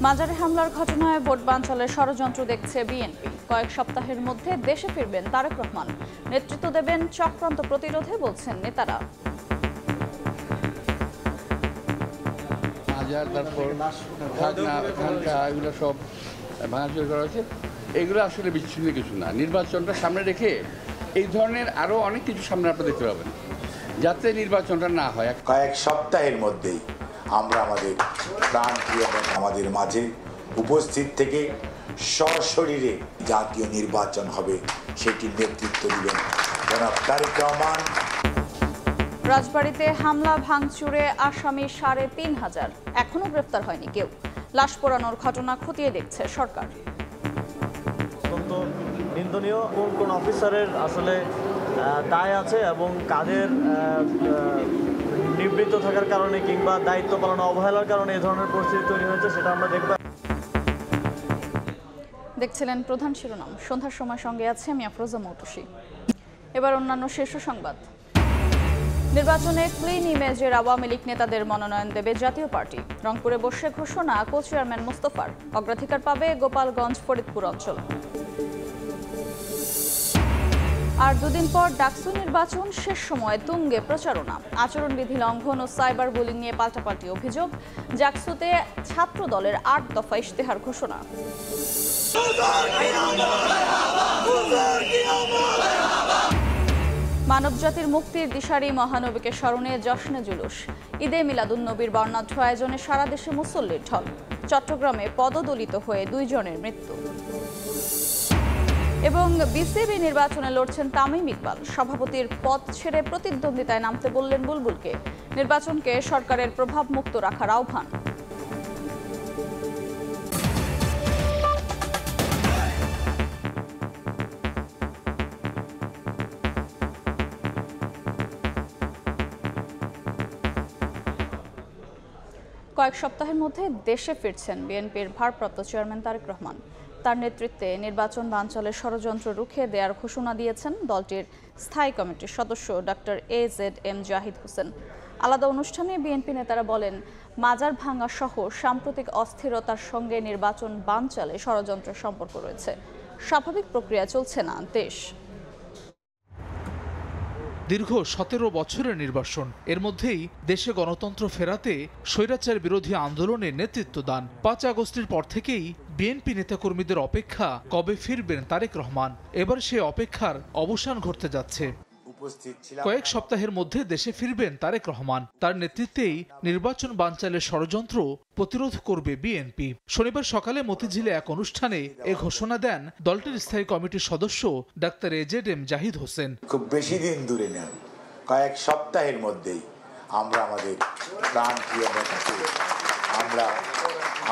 মাজারে হামলার ঘটনায় ভোট বানচালের ষড়যন্ত্র দেখছে বিএনপি। কয়েক সপ্তাহের মধ্যে দেশে ফিরবেন তারেক রহমান, নেতৃত্ব দেবেন চক্রান্ত প্রতিরোধে বলছেন নেতারা। মাজার তারপর এগুলো সব ভাঙাচুরি করা হয়েছে, এগুলো আসলে বিচ্ছিন্ন কিছু না। নির্বাচনটা সামনে রেখে এই ধরনের আরও অনেক কিছু সামনে আপনারা দেখতে পাবেন, যাতে নির্বাচনটা না হয়। কয়েক সপ্তাহের মধ্যেই আমরা আমাদের প্রাণপ্রিয় আমাদের মাঝে উপস্থিত থেকে সশরীরে জাতীয় নির্বাচন হবে সেটির নেতৃত্ব দিবেন জনাব তারেক রহমান। রাজবাড়ীতে হামলা ভাঙচুরে আসামি ৩,৫০০, এখনো গ্রেফতার হয়নি কেউ। লাশ পোড়ানোর ঘটনা খতিয়ে দেখছে সরকার। নিন্দনীয় কোন অফিসারের আসলে দায় আছে এবং কাজের নিবৃত্ত থাকার কারণে কিংবা দায়িত্ব পালনে অবহেলার কারণে এই ধরনের পরিস্থিতি তৈরি হয়েছে সেটা আমরা দেখব। দেখছিলেন প্রধান শিরোনাম। সন্ধ্যার সময় সঙ্গে আছে আমি আফরোজা মৌটুসী। এবার অন্যান্য শীর্ষ সংবাদ। নির্বাচনে ক্লিন ইমেজের আওয়ামী লীগ নেতাদের মনোনয়ন দেবে জাতীয় পার্টি। রংপুরে বসে ঘোষণা কো চেয়ারম্যান মোস্তফার, অগ্রাধিকার পাবে গোপালগঞ্জ ফরিদপুর অঞ্চল। আর দুদিন পর ডাকসু নির্বাচন, শেষ সময়ে তুঙ্গে প্রচারণা। আচরণবিধি লঙ্ঘন ও সাইবার বুলিং নিয়ে পাল্টাপাল্টি অভিযোগ। ডাকসুতে ছাত্র দলের ৮ দফা ইশতেহার ঘোষণা। মানবজাতির মুক্তির দিশারি মহানবীকে স্মরণে জশ্নে জুলুস। ঈদে মিলাদুন্নবীর বর্ণাঢ্য আয়োজনে সারা দেশে মুসল্লির ঢল। চট্টগ্রামে পদদলিত হয়ে 2 জনের মৃত্যু। এবং বিসিবি নির্বাচনে লড়ছেন তামিম ইকবাল। সভাপতির পদ ছেড়ে প্রতিদ্বন্দ্বিতায় নামতে বললেন বুলবুলকে। নির্বাচনকে সরকারের প্রভাব মুক্ত রাখার আহ্বান। কয়েক সপ্তাহের মধ্যে দেশে ফিরছেন বিএনপির ভারপ্রাপ্ত চেয়ারম্যান তারেক রহমান। তার নেতৃত্বে নির্বাচন বানচালের ষড়যন্ত্র রুখে দেওয়ার ঘোষণা দিয়েছেন দলটির স্থায়ী কমিটির সদস্য ডক্টর AZM জাহিদ হোসেন। আলাদা অনুষ্ঠানে বিএনপি নেতারা বলেন, মাজার ভাঙা সহ সাম্প্রতিক অস্থিরতার সঙ্গে নির্বাচন বানচালে ষড়যন্ত্রের সম্পর্ক রয়েছে। স্বাভাবিক প্রক্রিয়া চলছে না দেশ। দীর্ঘ 17 বছরের নির্বাসন, এর মধ্যেই দেশে গণতন্ত্র ফেরাতে স্বৈরাচার বিরোধী আন্দোলনের নেতৃত্ব দান। 5 আগস্টের পর থেকেই বিএনপি নেতাকর্মীদের অপেক্ষা কবে ফিরবেন তারেক রহমান। এবার সে অপেক্ষার অবসান ঘটতে যাচ্ছে। কয়েক সপ্তাহের মধ্যে দেশে ফিরবেন তারেক রহমান। তার নেতৃত্বেই নির্বাচন বানচালের ষড়যন্ত্র প্রতিরোধ করবে বিএনপি। শনিবার সকালে মতিঝিলে এক অনুষ্ঠানে এ ঘোষণা দেন দলটির স্থায়ী কমিটির সদস্য ডক্টর AZM জাহিদ হোসেন। খুব বেশি দিন দূরে নেই, কয়েক সপ্তাহের মধ্যেই আমরা আমাদের প্রাণপ্রিয় নেতাকে আমরা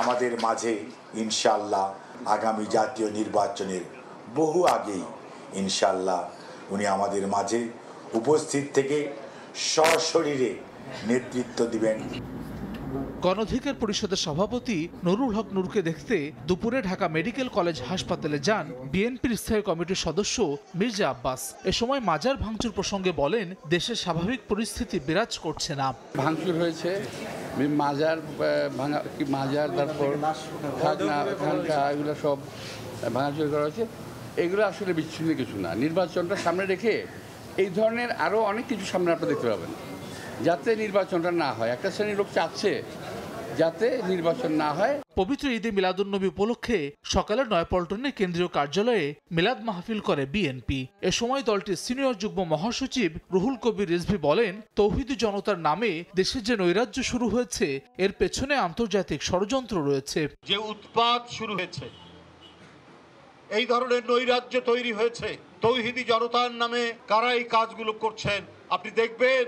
আমাদের মাঝে ইনশাআল্লাহ আগামী জাতীয় নির্বাচনের বহু আগেই ইনশাআল্লাহ উনি আমাদের মাঝে উপস্থিত থেকে সশরীরে নেতৃত্ব দিবেন। গণঅধিকার পরিষদের সভাপতি নুরুল হক নূরকে দেখতে দুপুরে ঢাকা মেডিকেল কলেজ হাসপাতালে যান বিএনপির স্থায়ী কমিটির সদস্য মির্জা আব্বাস। এ সময় মাজার ভাঙচুর প্রসঙ্গে বলেন, দেশের স্বাভাবিক পরিস্থিতি বিরাজ করছে না। ভাঙচুর হয়েছে, মাজার ভাঙা, মাজার তারপর এগুলো সব ভাঙাচুরি করা হয়েছে, এগুলো আসলে বিচ্ছিন্ন কিছু না। নির্বাচনটা সামনে রেখে এই ধরনের আরও অনেক কিছু সামনে আপনারা দেখতে পাবেন, যাতে নির্বাচনটা না হয়। একটা শ্রেণীর লোক চাচ্ছে যাতে নির্বাচন না হয়। পবিত্র ঈদে মিলাদুন্নবী উপলক্ষে সকালে নয়াপল্টনে কেন্দ্রীয় কার্যালয়ে মিলাদ মাহফিল করে বিএনপি। এ সময় দলটির সিনিয়র যুগ্ম মহাসচিব রুহুল কবির রিজভী বলেন, তৌহিদি জনতার নামে দেশে যে নৈরাজ্য শুরু হয়েছে এর পেছনে আন্তর্জাতিক ষড়যন্ত্র রয়েছে। যে উৎপাত শুরু হয়েছে, এই ধরনের নৈরাজ্য তৈরি হয়েছে, তৌহিদি জনতার নামে কারা এই কাজগুলো করছেন, আপনি দেখবেন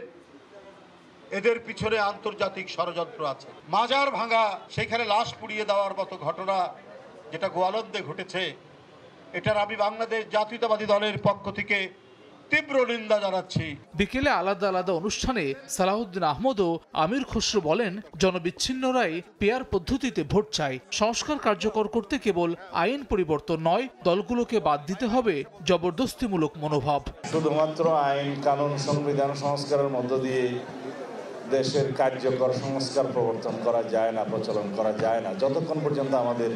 এদের পিছনে আন্তর্জাতিক ষড়যন্ত্র আছে। মাজার ভাঙা, সেখানে লাশ পুড়িয়ে দেওয়ার মতো ঘটনা যেটা গোয়ালন্দে ঘটেছে, এটার আমি বাংলাদেশ জাতীয়তাবাদী দলের পক্ষ থেকে তীব্র নিন্দা জানাচ্ছি। বিকেলে আলাদা আলাদা অনুষ্ঠানে সালাউদ্দিন আহমদ ও আমির খসরু বলেন, জনবিচ্ছিন্নরাই পেয়ার পদ্ধতিতে ভোট চায়। সংস্কার কার্যকর করতে কেবল আইন পরিবর্তন নয়, দলগুলোকে বাদ দিতে হবে জবরদস্তিমূলক মনোভাব। শুধুমাত্র আইন কানুন সংবিধান সংস্কারের মধ্য দিয়ে দেশের কার্যকর সংস্কার প্রবর্তন করা যায় না, প্রচলন করা যায় না যতক্ষণ পর্যন্ত আমাদের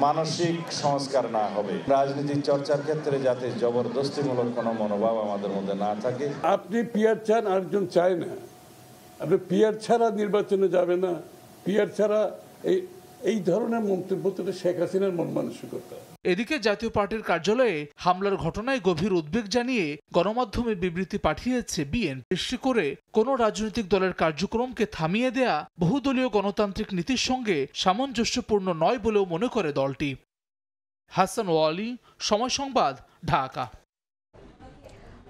মানসিক সংস্কার না হবে। রাজনীতির চর্চার ক্ষেত্রে যাতে জবরদস্তিমূলক কোনো মনোভাব আমাদের মধ্যে না থাকে। আপনি পিয়ার চান, আরেকজন চায় না। আপনি পিয়ার ছাড়া নির্বাচনে যাবে না, পিয়ার ছাড়া এই ধরনের মন্তব্য তো শেখ হাসিনার মন মানসিকতা। এদিকে জাতীয় পার্টির কার্যালয়ে হামলার ঘটনায় গভীর উদ্বেগ জানিয়ে গণমাধ্যমে বিবৃতি পাঠিয়েছে বিএনপি। সৃষ্টি করে কোনো রাজনৈতিক দলের কার্যক্রমকে থামিয়ে দেয়া বহুদলীয় গণতান্ত্রিক নীতির সঙ্গে সামঞ্জস্যপূর্ণ নয় বলেও মনে করে দলটি। হাসান ওয়ালি, সময় সংবাদ, ঢাকা।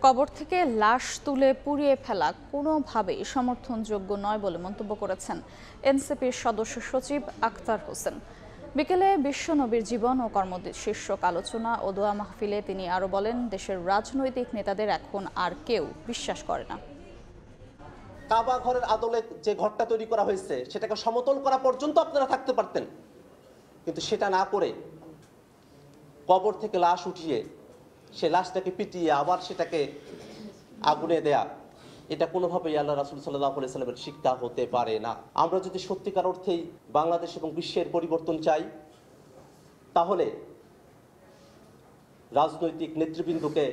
কবর থেকে লাশ তুলে পুড়িয়ে ফেলা কোনোভাবেই সমর্থনযোগ্য নয় বলে মন্তব্য করেছেন এনসিপির সদস্য সচিব আখতার হোসেন। বিকেলে বিশ্বনবীর জীবন ও কর্ম শীর্ষক আলোচনা ও দোয়া মাহফিলে তিনি আরও বলেন, দেশের রাজনৈতিক নেতাদের এখন আর কেউ বিশ্বাস করে না। কাবা ঘরের আদলে যে ঘরটা তৈরি করা হয়েছে সেটাকে সমতল করা পর্যন্ত আপনারা থাকতে পারতেন, কিন্তু সেটা না করে কবর থেকে লাশ উঠিয়ে সে লাশটাকে পিটিয়ে আবার সেটাকে আগুনে দেয়া, এটা কোনোভাবেই আল্লাহ রাসূল সাল্লাল্লাহু আলাইহি সাল্লামের শিক্ষা হতে পারে না। আমরা যদি সত্যিকার অর্থেই বাংলাদেশ এবং বিশ্বের পরিবর্তন চাই, তাহলে রাজনৈতিক নেতৃবৃন্দকে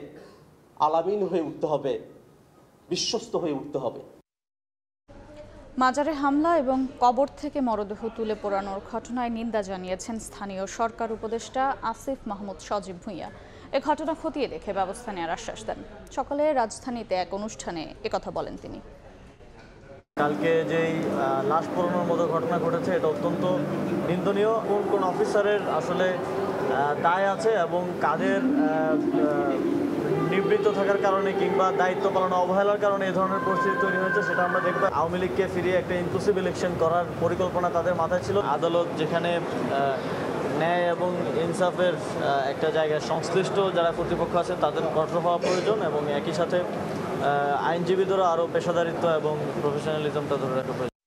আলামিন হয়ে উঠতে হবে, বিশ্বস্ত হয়ে উঠতে হবে। মাজারে হামলা এবং কবর থেকে মরদেহ তুলে পোড়ানোর ঘটনায় নিন্দা জানিয়েছেন স্থানীয় সরকার উপদেষ্টা আসিফ মাহমুদ সজীব ভুঁইয়া। এ ঘটনা খতিয়ে দেখে ব্যবস্থা নেওয়ার আশ্বাস দেন। সকালে রাজধানীতে এক অনুষ্ঠানে একথা বলেন তিনি। কালকে যেই লাশ পোড়ানোর মতো ঘটনা ঘটেছে এটা অত্যন্ত নিন্দনীয়। কোন অফিসারের আসলে দায় আছে এবং কাদের নিবৃত্ত থাকার কারণে কিংবা দায়িত্ব পালনে অবহেলার কারণে এই ধরনের পরিস্থিতি তৈরি হয়েছে সেটা আমরা দেখব। আওয়ামী লীগকে ফিরিয়ে একটা ইনক্লুসিভ ইলেকশন করার পরিকল্পনা তাদের মাথায় ছিল। আদালত যেখানে ন্যায় এবং ইনসাফের একটা জায়গায় সংশ্লিষ্ট যারা কর্তৃপক্ষ আছে তাদের কঠোর হওয়া প্রয়োজন এবং একই সাথে আইনজীবীদেরও আরও পেশাদারিত্ব এবং প্রফেশনালিজমটা ধরে রাখা প্রয়োজন।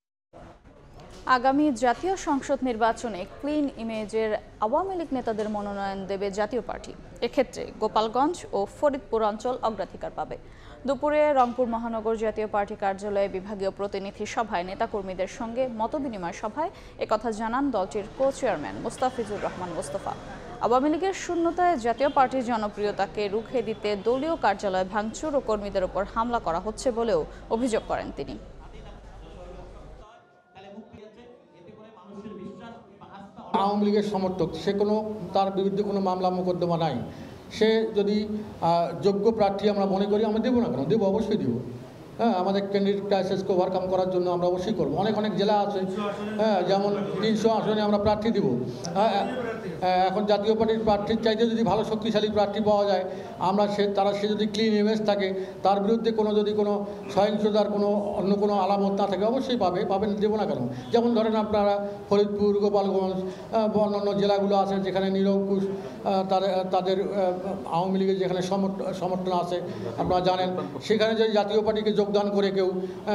আগামী জাতীয় সংসদ নির্বাচনে ক্লিন ইমেজের আওয়ামী লীগ নেতাদের মনোনয়ন দেবে জাতীয় পার্টি। এক্ষেত্রে গোপালগঞ্জ ও ফরিদপুর অঞ্চল অগ্রাধিকার পাবে। দুপুরে রংপুর মহানগর জাতীয় পার্টি কার্যালয়ে বিভাগীয় প্রতিনিধি সভায় নেতাকর্মীদের সঙ্গে মতবিনিময় সভায় একথা জানান দলটির কো চেয়ারম্যান মোস্তাফিজুর রহমান মোস্তফা। আওয়ামী লীগের শূন্যতায় জাতীয় পার্টির জনপ্রিয়তাকে রুখে দিতে দলীয় কার্যালয় ভাঙচুর ও কর্মীদের ওপর হামলা করা হচ্ছে বলেও অভিযোগ করেন তিনি। আওয়ামী লীগের সমর্থক, সে কোনো তার বিরুদ্ধে কোনো মামলা মোকদ্দমা নাই। সে যদি যোগ্য প্রার্থী আমরা মনে করি, আমরা দেবো না কেন? দেবো, অবশ্যই দেবো। হ্যাঁ, আমাদের ক্যান্ডিডেট ক্রাইসিসকে ওভারকাম করার জন্য আমরা অবশ্যই করবো। অনেক জেলা আছে, হ্যাঁ, যেমন 300 আসনে আমরা প্রার্থী দিব। এখন জাতীয় পার্টির প্রার্থীর চাইতে যদি ভালো শক্তিশালী প্রার্থী পাওয়া যায়, আমরা সে যদি ক্লিন ইমেজ থাকে, তার বিরুদ্ধে যদি কোনো সহিংসতার অন্য কোনো আলামত না থাকে, অবশ্যই পাবেন, দেবো না কেন? যেমন ধরেন আপনারা ফরিদপুর, গোপালগঞ্জ, অন্যান্য জেলাগুলো আছে যেখানে নিরঙ্কুশ তাদের আওয়ামী লীগের যেখানে সমর্থন আছে আপনারা জানেন, সেখানে যদি জাতীয় পার্টিকে যোগদান করে কেউ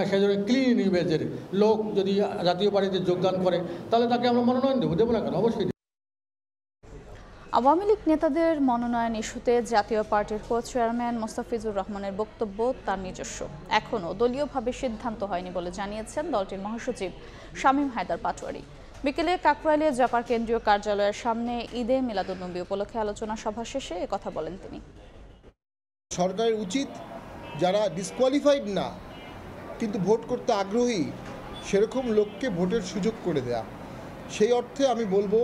সেজন্য ক্লিন ইমেজের লোক যদি জাতীয় পার্টিতে যোগদান করে, তাহলে তাকে আমরা মনোনয়ন দেবো না কেন? অবশ্যই। আওয়ামী লীগ নেতাদের মনোনয়ন ইস্যুতে জাতীয় পার্টির কো চেয়ারম্যান মোস্তাফিজুর রহমানের বক্তব্য তার নিজস্ব, এখনও দলীয়ভাবে সিদ্ধান্ত হয়নি বলে জানিয়েছেন দলটির মহাসচিব শামীম হায়দার পাটোয়ারি। বিকেলে কাকরাইলে জাপার কেন্দ্রীয় কার্যালয়ের সামনে ঈদে মিলাদুন্নবী উপলক্ষে আলোচনা সভা শেষে একথা বলেন তিনি। সরকারের উচিত যারা ডিসকোয়ালিফাইড না কিন্তু ভোট করতে আগ্রহী সেরকম লোককে ভোটের সুযোগ করে দেয়া। সেই অর্থে আমি বলবো,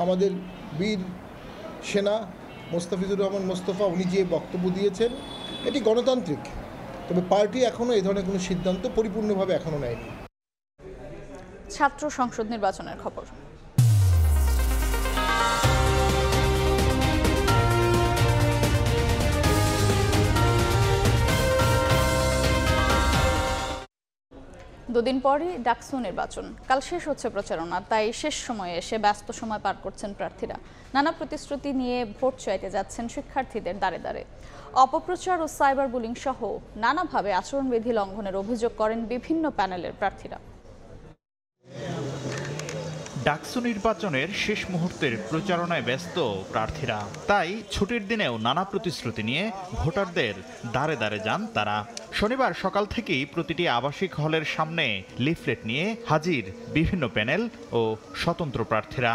আমাদের বীর সেনা মোস্তাফিজুর রহমান মোস্তফা উনি যে বক্তব্য দিয়েছেন এটি গণতান্ত্রিক, তবে পার্টি এখনও এই ধরনের কোনো সিদ্ধান্ত পরিপূর্ণভাবে এখনও নেয়নি। ছাত্র সংসদ নির্বাচনের খবর। দুদিন পরই ডাকসু নির্বাচন, কাল শেষ হচ্ছে প্রচারণা, তাই শেষ সময়ে এসে ব্যস্ত সময় পার করছেন প্রার্থীরা। নানা প্রতিশ্রুতি নিয়ে ভোট চাইতে যাচ্ছেন শিক্ষার্থীদের দ্বারে দ্বারে। অপপ্রচার ও সাইবার বুলিং সহ নানাভাবে আচরণবিধি লঙ্ঘনের অভিযোগ করেন বিভিন্ন প্যানেলের প্রার্থীরা। ডাকসু নির্বাচনের শেষ মুহূর্তের প্রচারণায় ব্যস্ত প্রার্থীরা, তাই ছুটির দিনেও নানা প্রতিশ্রুতি নিয়ে ভোটারদের দ্বারে দ্বারে যান তারা। শনিবার সকাল থেকেই প্রতিটি আবাসিক হলের সামনে লিফলেট নিয়ে হাজির বিভিন্ন প্যানেল ও স্বতন্ত্র প্রার্থীরা।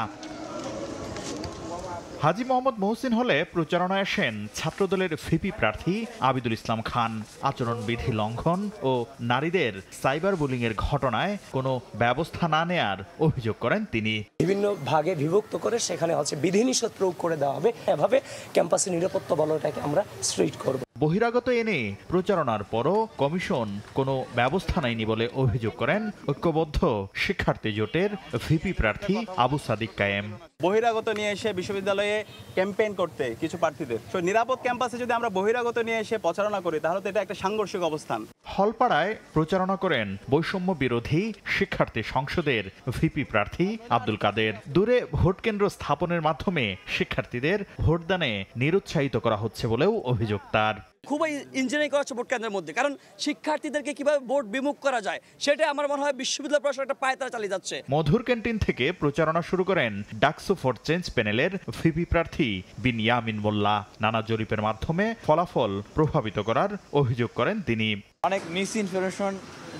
হাজী মোহাম্মদ মহসিন হলে প্রচারণায় আসেন ছাত্রদলের ভিপি প্রার্থী আবিদুল ইসলাম খান। আচরণবিধি লঙ্ঘন ও নারীদের সাইবার বুলিংয়ের ঘটনায় কোনো ব্যবস্থা না নেয়ার অভিযোগ করেন তিনি। বিভিন্ন ভাগে বিভক্ত করে সেখানে বিধিনিষেধ প্রয়োগ করে দেওয়া হবে, এভাবে ক্যাম্পাসে নিরাপত্তা বলয়টাকে আমরা স্ট্রিক্ট করব। বহিরাগত এনে প্রচারণার পরও কমিশন কোনো ব্যবস্থা নেয়নি বলে অভিযোগ করেন ঐক্যবদ্ধ শিক্ষার্থী জোটের ভিপি প্রার্থী আবু সাদিক কায়েম। বহিরাগত নিয়ে এসে বিশ্ববিদ্যালয়ে ক্যাম্পেইন করতে কিছু প্রার্থীদের, নিরাপদ ক্যাম্পাসে যদি আমরা বহিরাগত নিয়ে এসে প্রচারণা করি তাহলে তো এটা একটা সাংঘর্ষিক অবস্থান। হলপাড়ায় প্রচারণা করেন বৈষম্য বিরোধী শিক্ষার্থী সংসদের ভিপি প্রার্থী আব্দুল কাদের। দূরে ভোট কেন্দ্র স্থাপনের মাধ্যমে শিক্ষার্থীদের ভোটদানে নিরুৎসাহিত করা হচ্ছে বলেও অভিযোগ তার। খুবই ইঞ্জিনিয়ারিং করা হচ্ছে ভোট কেন্দ্রের মধ্যে, কারণ শিক্ষার্থীদেরকে কিভাবে ভোট বিমুখ করা যায় সেটা আমার মনে হয় বিশ্ববিদ্যালয় প্রশাসন একটা পায়তারা চালিয়ে যাচ্ছে। মধুর ক্যান্টিন থেকে প্রচারণা শুরু করেন ডাকসু ফর চেঞ্জ প্যানেলের ভিপি প্রার্থী বিন ইয়ামিন মোল্লা। নানা জরিপের মাধ্যমে ফলাফল প্রভাবিত করার অভিযোগ করেন তিনি। অনেক মিস ইনফরমেশন,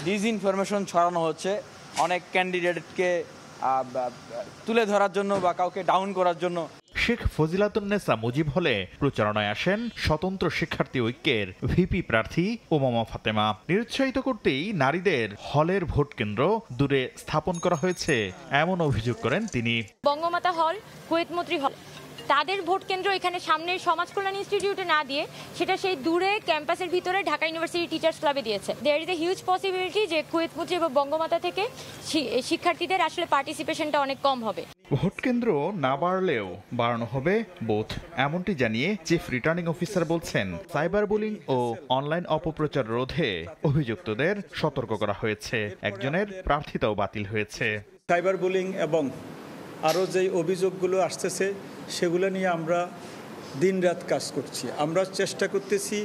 ডিসইনফরমেশন ছড়ানো হচ্ছে অনেক ক্যান্ডিডেটকে তুলে ধরার জন্য বা কাউকে ডাউন করার জন্য। শেখ ফজিলাতুন্নেসা মুজিব হলে প্রচারণায় আসেন স্বতন্ত্র শিক্ষার্থী ঐক্যের ভিপি প্রার্থী ওমামা ফাতেমা। নিরুৎসাহিত করতেই নারীদের হলের ভোট কেন্দ্র দূরে স্থাপন করা হয়েছে এমন অভিযোগ করেন তিনি। বঙ্গমাতা হল, কুয়েত মৈত্রী হল, তাদের ভোট কেন্দ্র এখানে সামনের সমাজ কল্যাণ ইনস্টিটিউটে না দিয়ে সেটা সেই দূরে ক্যাম্পাসের ভিতরে ঢাকা ইউনিভার্সিটি টিচার্স ক্লাবে দিয়েছে। There is a huge possibility যে কুয়েত মৈত্রী এবং বঙ্গমাতা থেকে শিক্ষার্থীদের আসলে পার্টিসিপেশনটা অনেক কম হবে। ভোট কেন্দ্র না বাড়লেও বাড়ানো হবে বুথ, এমনটি জানিয়ে চিফ রিটার্নিং অফিসার বলছেন সাইবার বুলিং ও অনলাইন অপপ্রচার রোধে অভিযুক্তদের সতর্ক করা হয়েছে। একজনের প্রার্থিতাও বাতিল হয়েছে। সাইবার বুলিং এবং আরও যে অভিযোগগুলো আসতেছে সেগুলো নিয়ে আমরা দিনরাত কাজ করছি। আমরা চেষ্টা করতেছি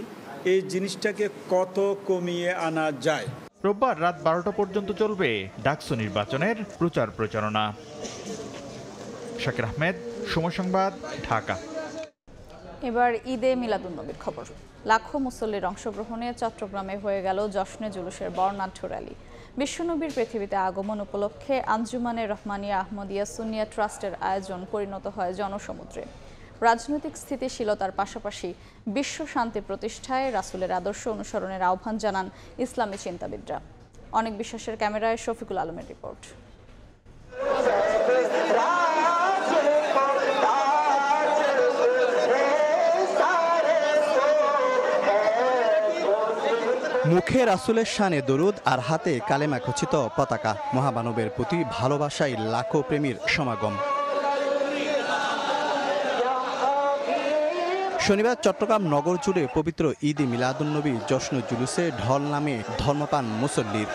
এই জিনিসটাকে কত কমিয়ে আনা যায়। রোববার রাত 12টা পর্যন্ত চলবে ডাকসু নির্বাচনের প্রচারণা। শাকির আহমেদ, সময় সংবাদ, ঢাকা। এবার ঈদে মিলাদুন্নবীর খবর। লাখো মুসল্লির অংশগ্রহণে চট্টগ্রামে হয়ে গেল জশ্নে জুলুসের বর্ণাঢ্য র্যালি। বিশ্বনবীর পৃথিবীতে আগমন উপলক্ষে আঞ্জুমানে রহমানিয়া আহমদিয়া সুন্নিয়া ট্রাস্টের আয়োজন পরিণত হয় জনসমুদ্রে। রাজনৈতিক স্থিতিশীলতার পাশাপাশি বিশ্ব শান্তি প্রতিষ্ঠায় রাসূলের আদর্শ অনুসরণের আহ্বান জানান ইসলামী চিন্তাবিদরা। অনেক বিশ্বাসের ক্যামেরায় শফিকুল আলমের রিপোর্ট। মুখে রাসূলের শানে দরুদ আর হাতে কালেমা খচিত পতাকা। মহামানবের প্রতি ভালোবাসায় লাখো প্রেমীর সমাগম। শনিবার চট্টগ্রাম নগর জুড়ে পবিত্র ঈদে মিলাদুন্নবী জশ্ন জুলুসে ঢল নামে ধর্মপান মুসল্লির।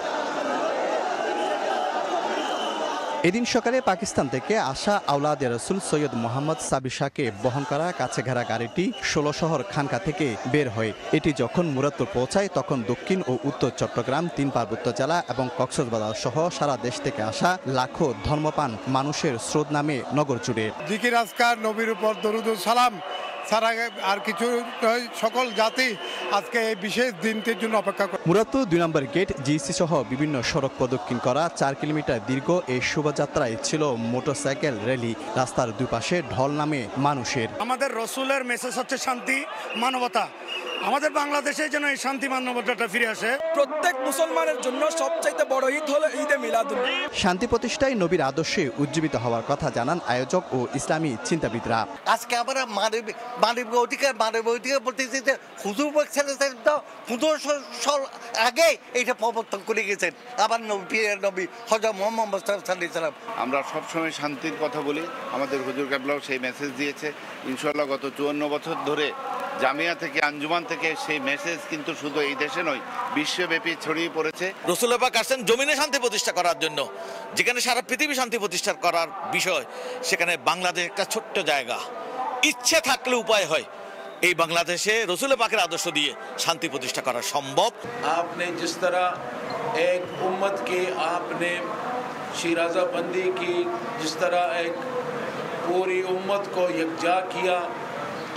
এদিন সকালে পাকিস্তান থেকে আসা আওলাদে রসুল সৈয়দ মোহাম্মদ সাবির শাহকে বহন করা কাছে ঘেরা গাড়িটি ১৬ শহর খানকা থেকে বের হয়। এটি যখন মুরাদপুর পৌঁছায় তখন দক্ষিণ ও উত্তর চট্টগ্রাম, ৩ পার্বত্য জেলা এবং কক্সবাজার সহ সারা দেশ থেকে আসা লাখো ধর্মপান মানুষের স্রোত নামে নগর জুড়ে। জিকির আজকার, নবীর উপর দরুদ ও সালাম ছাড়া আর কিছু সকল জাতি আজকে এই বিশেষ দিনটির জন্য অপেক্ষা করে। মুরাদপুর ২ নম্বর গেট, জিসি সহ বিভিন্ন সড়ক প্রদক্ষিণ করা ৪ কিলোমিটার দীর্ঘ এই শোভাযাত্রায় ছিল মোটরসাইকেল র্যালি। রাস্তার দুই পাশে ঢল নামে মানুষের। আমাদের রসুলের মেসেজ হচ্ছে শান্তি, মানবতা। আমাদের বাংলাদেশে যেন এই শান্তি মানবতাটা ফিরে আসে। প্রত্যেক মুসলমানের জন্য সবচাইতে বড় ঈদ হলো ঈদে মিলাদুন্নবী। শান্তি প্রতিষ্ঠায় নবীর আদর্শে উজ্জীবিত হওয়ার কথা জানান আয়োজক ও ইসলামী চিন্তাবিদরা। আজকে আমরা মানবিক অধিকার বলতেছি যে হুজুর আগে এইটা প্রবর্তন করে গেছেন আবার নবী হযরত মুহাম্মদ সাল্লাল্লাহু আলাইহি ওয়াসাল্লাম। আমরা সবসময় শান্তির কথা বলি, আমাদের হুজুর কেবলাও সেই মেসেজ দিয়েছে। ইনশাআল্লাহ গত ৫৪ বছর ধরে জামিয়া থেকে, আঞ্জুমান থেকে সেই মেসেজ কিন্তু শুধু এই দেশে নয়, বিশ্বব্যাপী ছড়িয়ে পড়েছে। রাসূল পাক আসেন জমিনে শান্তি প্রতিষ্ঠা করার জন্য, যেখানে সারা পৃথিবী শান্তি প্রতিষ্ঠা করার বিষয়, সেখানে বাংলাদেশ একটা ছোট্ট জায়গা। ইচ্ছে থাকলে উপায় হয়, এই বাংলাদেশে রাসূল পাকের আদর্শ দিয়ে শান্তি প্রতিষ্ঠা করা সম্ভব। আপনি जिस तरह एक उम्मत की आपने शराज़ाबंदी की, जिस तरह एक पूरी उम्मत को यकजा किया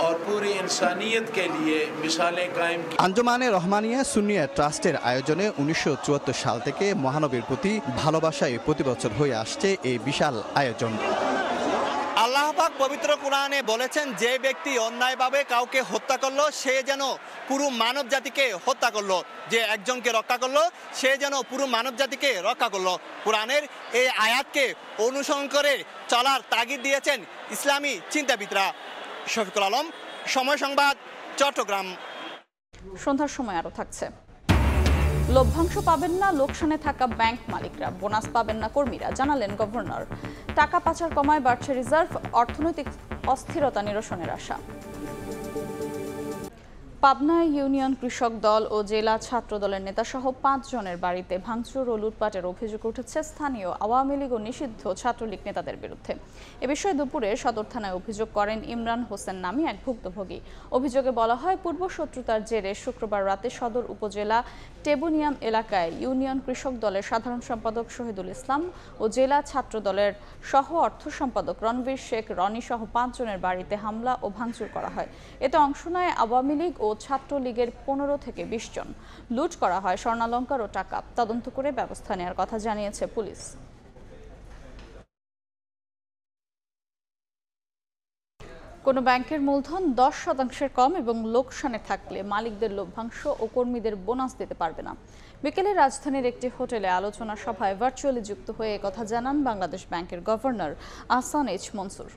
और पूरी इंसानियत के लिए मिसालें कायम की। আঞ্জুমানে রহমানিয়া সুন্নিয়া ট্রাস্টের আয়োজনে 1974 সাল থেকে মহানবীর প্রতি ভালোবাসায় প্রতি বছর হয়ে আসছে এই বিশাল আয়োজন। আল্লাহ পাক পবিত্র কোরআনে বলেছেন, যে ব্যক্তি অন্যায়ভাবে কাউকে হত্যা করলো সে যেন পুরো মানব জাতিকে হত্যা করলো, যে একজনকে রক্ষা করলো সে যেন পুরো মানব জাতিকে রক্ষা করলো। কোরআনের এই আয়াতকে অনুসরণ করে চলার তাগিদ দিয়েছেন ইসলামী চিন্তাবিদরা। শফিকুল আলম, সময় সংবাদ, চট্টগ্রাম। সন্ধ্যার সময় আরো থাকছে। লভ্যাংশ পাবেন না লোকসানে থাকা ব্যাংক মালিকরা, বোনাস পাবেন না কর্মীরা, জানালেন গভর্নর। টাকা পাচার কমায় বাড়ছে রিজার্ভ, অর্থনৈতিক অস্থিরতা নিরসনের আশা। পাবনায় ইউনিয়ন কৃষক দল ও জেলা ছাত্র দলের নেতাসহ 5 জনের বাড়িতে ভাঙচুর ও লুটপাটের অভিযোগ উঠেছে স্থানীয় আওয়ামী লীগ ও নিষিদ্ধ ছাত্রলীগ নেতাদের বিরুদ্ধে। এ বিষয়ে দুপুরে সদর থানায় অভিযোগ করেন ইমরান হোসেন নামে এক ভুক্তভোগী। অভিযোগে বলা হয়, পূর্ব শত্রুতার জেরে শুক্রবার রাতে সদর উপজেলা টেবুনিয়াম এলাকায় ইউনিয়ন কৃষক দলের সাধারণ সম্পাদক শহীদুল ইসলাম ও জেলা ছাত্র দলের সহ অর্থ সম্পাদক রণবীর শেখ রনি সহ 5 জনের বাড়িতে হামলা ও ভাঙচুর করা হয়। এতে অংশ নেয় আওয়ামী লীগ ও ছাত্রলীগের 15 থেকে 20 জন। লুট করা হয় স্বর্ণালংকার ও টাকা। তদন্ত করে ব্যবস্থা নেওয়ার কথা জানিয়েছে পুলিশ। কোনো ব্যাংকের মূলধন 10% কম এবং লোকসানে থাকলে মালিকদের লভ্যাংশ ও কর্মীদের বোনাস দিতে পারবে না। বিকেলে রাজধানীর একটি হোটেলে আলোচনা সভায় ভার্চুয়ালি যুক্ত হয়ে কথা জানান বাংলাদেশ ব্যাংকের গভর্নর আহসান এইচ মনসুর।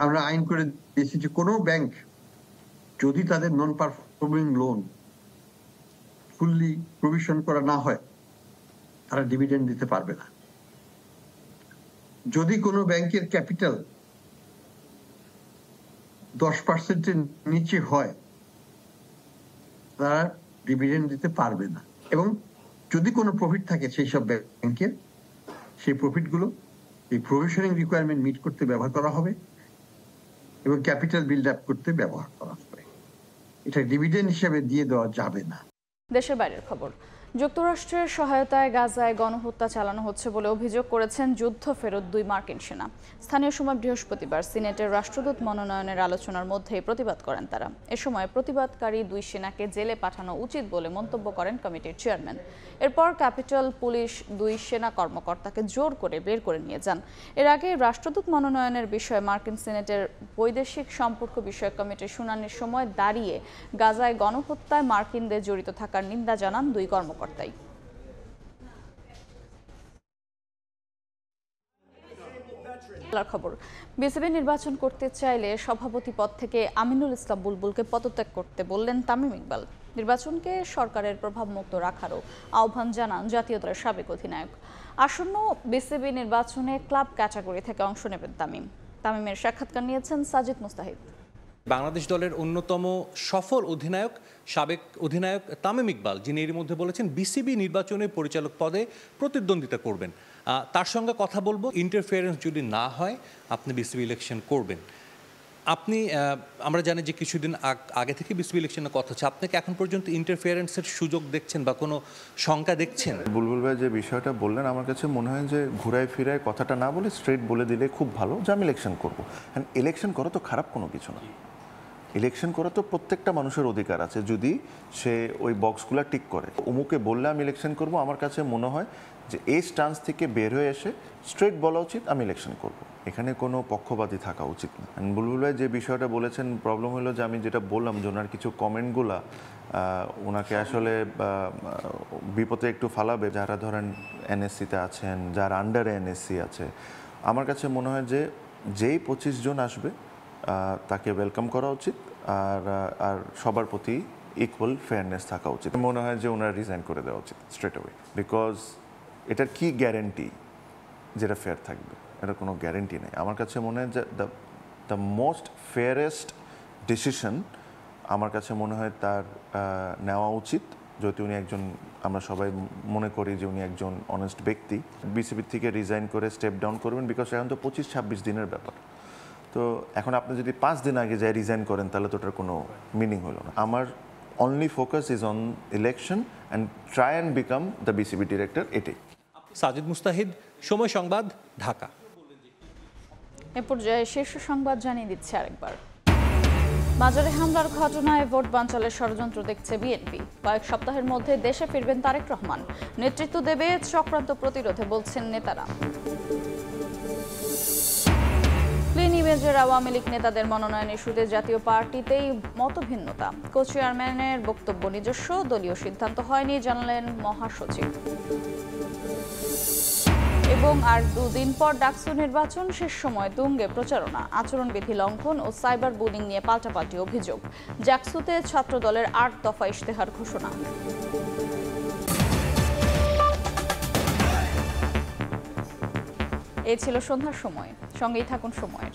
আমরা আইন করে দিয়েছি যে কোনো ব্যাংক যদি তাদের non performing loan fully provision করা না হয়, তারা ডিভিডেন্ড দিতে পারবে না। যদি কোনো ব্যাংকের ক্যাপিটাল 10%-এর নিচে হয়, তারা ডিভিডেন্ড দিতে পারবে না। এবং যদি কোনো প্রফিট থাকে সেই সব ব্যাংকের, সেই প্রফিটগুলো এই প্রভিশনিং রিকোয়ারমেন্ট মিট করতে ব্যবহার করা হবে এবং ক্যাপিটাল বিল্ড আপ করতে ব্যবহার করা হবে। এটা ডিভিডেন্ড হিসেবে দিয়ে দেওয়া যাবে না। দেশের বাইরের খবর। যুক্তরাষ্ট্রের সহায়তায় গাজায় গণহত্যা চালানো হচ্ছে বলে অভিযোগ করেছেন যুদ্ধ ফেরত 2 মার্কিন সেনা। স্থানীয় সময় বৃহস্পতিবার সিনেটের রাষ্ট্রদূত মনোনয়নের আলোচনার মধ্যেই প্রতিবাদ করেন তারা। এ সময় প্রতিবাদকারী 2 সেনাকে জেলে পাঠানো উচিত বলে মন্তব্য করেন কমিটির চেয়ারম্যান। এরপর ক্যাপিটাল পুলিশ 2 সেনা কর্মকর্তাকে জোর করে বের করে নিয়ে যান। এর আগে রাষ্ট্রদূত মনোনয়নের বিষয়ে মার্কিন সিনেটের বৈদেশিক সম্পর্ক বিষয়ক কমিটির শুনানির সময় দাঁড়িয়ে গাজায় গণহত্যায় মার্কিনদের জড়িত থাকার নিন্দা জানান 2 কর্মকর্তাই। খবর। বিসিবি নির্বাচন করতে চাইলে সভাপতি পদ থেকে আমিনুল ইসলাম বুলবুলকে পদত্যাগ করতে বললেন তামিম ইকবাল। নির্বাচনকে সরকারের প্রভাবমুক্ত রাখারও আহ্বান জানান জাতীয় দলের সাবেক অধিনায়ক। আসন্ন বিসিবি নির্বাচনে ক্লাব ক্যাটাগরি থেকে অংশ নেবেন তামিম। তামিমের সাক্ষাৎকার নিয়েছেন সাজিদ মুস্তাহিদ। বাংলাদেশ দলের অন্যতম সফল অধিনায়ক সাবেক অধিনায়ক তামিম ইকবাল, যিনি এর মধ্যে বলেছেন বিসিবি নির্বাচনে পরিচালক পদে প্রতিদ্বন্দ্বিতা করবেন। তার সঙ্গে কথা বলবো, ইন্টারফিয়ারেন্স যদি না হয় আপনি বিসিবি ইলেকশন করবেন। আপনি আমরা জানি যে কিছুদিন আগে থেকে বিসিবি ইলেকশনের কথা হচ্ছে, আপনি কি এখন পর্যন্ত ইন্টারফিয়ারেন্সের সুযোগ দেখছেন বা কোনো শঙ্কা দেখছেন? বুলবুল ভাই যে বিষয়টা বললেন, আমার কাছে মনে হয় যে ঘুরায় ফিরায় কথাটা না বলে স্ট্রেট বলে দিলে খুব ভালো যে আমি ইলেকশন করবো। কারণ ইলেকশন করা তো খারাপ কোনো কিছু না। ইলেকশন করা তো প্রত্যেকটা মানুষের অধিকার আছে, যদি সে ওই বক্সগুলো টিক করে। অমুকে বললে আমি ইলেকশন করব, আমার কাছে মনে হয় যে এই স্টান্স থেকে বের হয়ে এসে স্ট্রেট বলা উচিত আমি ইলেকশন করব। এখানে কোনো পক্ষপাতী থাকা উচিত না। বুলবুল ভাই যে বিষয়টা বলেছেন, প্রবলেম হলো যে আমি যেটা বললাম যে ওনার কিছু কমেন্টগুলা ওনাকে আসলে বিপদে একটু ফালাবে। যারা ধরেন এনএসসিতে আছেন, যারা আন্ডারে এনএসসি আছে, আমার কাছে মনে হয় যে যেই 25 জন আসবে তাকে ওয়েলকাম করা উচিত, আর সবার প্রতি ইকুয়াল ফেয়ারনেস থাকা উচিত। মনে হয় যে ওনারা রিজাইন করে দেওয়া উচিত স্ট্রেট অ্যাওয়ে। বিকজ এটার কি গ্যারেন্টি যেটা ফেয়ার থাকবে? এটার কোনো গ্যারেন্টি নেই। আমার কাছে মনে হয় যে দ্য মোস্ট ফেয়ারেস্ট ডিসিশন আমার কাছে মনে হয় তার নেওয়া উচিত, যদি উনি একজন, আমরা সবাই মনে করি যে উনি একজন অনেস্ট ব্যক্তি, বিসিবি থেকে রিজাইন করে স্টেপ ডাউন করবেন। বিকজ এখন তো 25-26 দিনের ব্যাপার। তো এখন আপনি যদি 5 দিন আগে যাই রিজাইন করেন, তাহলে তো ওটার কোনো মিনিং হলো না। আমার only focus is on election and try and become the BCB director, এটাই। সাজিদ মুস্তাহিদ, সময় সংবাদ, ঢাকা। এ পর্যায়ে শীর্ষ সংবাদ জানিয়ে দিচ্ছে আরেকবার। মাজারে হামলার ঘটনায় ভোট বানচালের ষড়যন্ত্র দেখছে বিএনপি। কয়েক সপ্তাহের মধ্যে দেশে ফিরবেন তারেক রহমান। নেতৃত্ব দেবে চক্রান্ত প্রতিরোধে বলছেন নেতারা। ক্লিন ইমেজের আওয়ামী লীগ নেতাদের মনোনয়ন ইস্যুতে জাতীয় পার্টিতেই মতভিন্নতা। কো চেয়ারম্যানের বক্তব্য নিজস্ব, দলীয় সিদ্ধান্ত হয়নি জানালেন মহাসচিব। এবং আর দুদিন পর ডাকসু নির্বাচন, শেষ সময় তুঙ্গে প্রচারণা, আচরণবিধি লঙ্ঘন ও সাইবার বুলিং নিয়ে পাল্টাপাল্টি অভিযোগ। জাকসুতে ছাত্র দলের ৮ দফা ইশতেহার ঘোষণা। এই ছিল সন্ধ্যার সময়। সঙ্গেই থাকুন সময়ের।